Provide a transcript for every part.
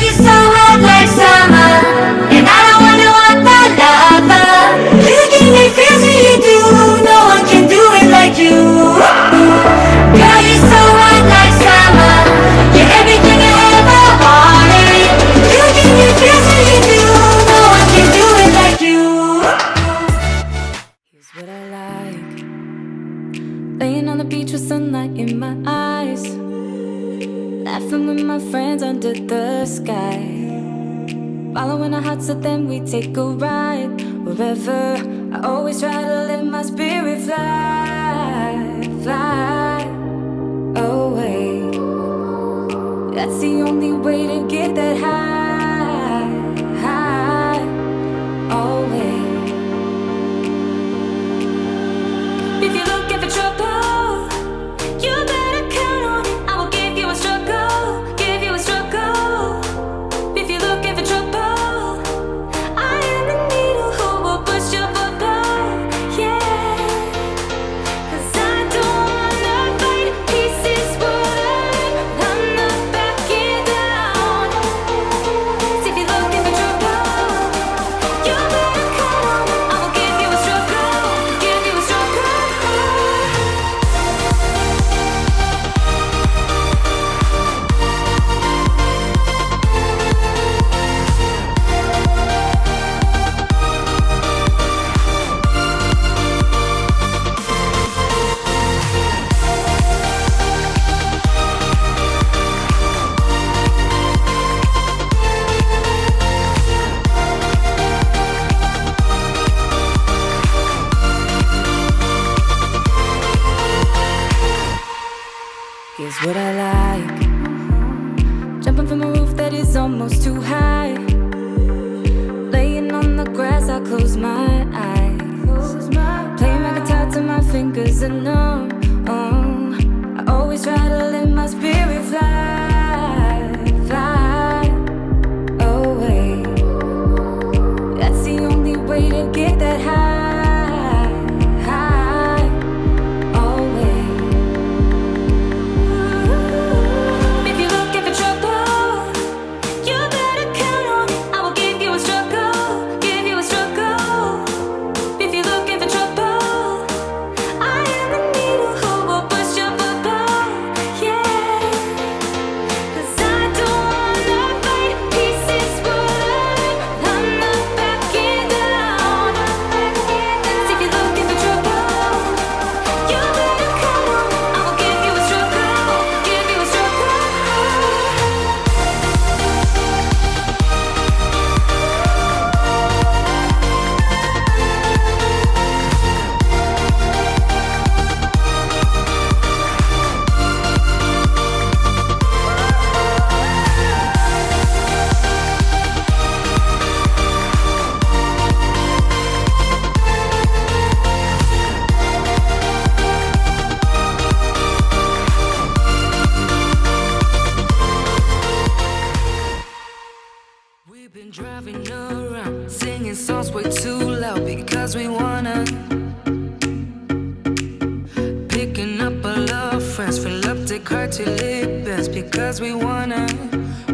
you're so hot like summer, and I don't wanna want that lover. You give me feels that you do, no one can do it like you. Girl, you're so hot like summer, you're everything I ever wanted. You give me feels that you do, no one can do it like you. Here's what I like: laying on the beach with sunlight in my eyes, laughing with my friends under the sky, following our hearts so then we take a ride. Wherever, I always try to let my spirit fly, fly away. That's the only way to get that high, high, always. If you're looking for trouble, you better count on it. I will give you a struggle, give you a struggle. If you're looking for trouble, I am the needle who will push your bubble, yeah. 'Cause I don't wanna fight pieces wood, I'm not backing down. So if you're looking for trouble, you better count on it. I will give you a struggle, give you a struggle. Here's what I like: jumping from a roof that is almost too high, laying on the grass, I close my eyes, playing my guitar till my fingers are numb. I always try to let my spirit fly, fly away. That's the only way to get that high, high, always. If you're looking for trouble, you better count on it. I will give you a struggle, give you a struggle. If you're looking for trouble, I am the needle who will push your bubble, yeah. 'Cause I don't wanna fight pieces wood, I'm not backing down. So if you're looking for trouble, you better count on it. I will give you a struggle, give you a struggle. We've been driving around, singing songs way too loud because we wanna. Picking up all our friends, fill up the car till it bends because we wanna,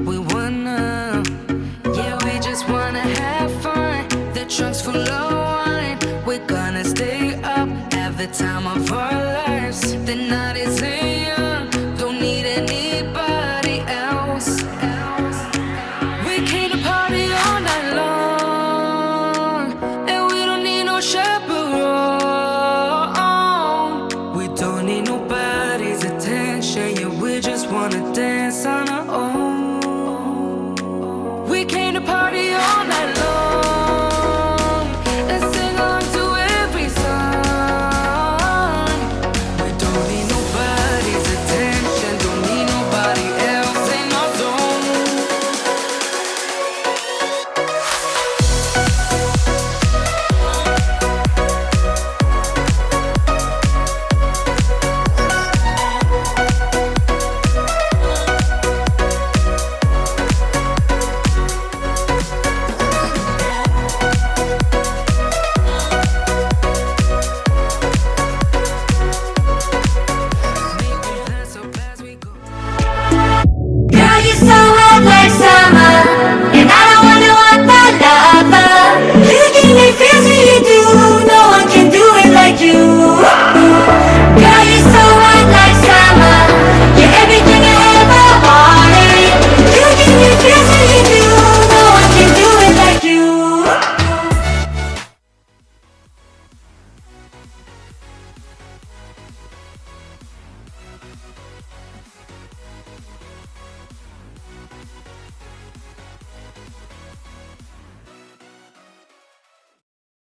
we wanna. Yeah, we just wanna have fun. The trunk's full of wine. We're gonna stay up, have the time of our lives. The night is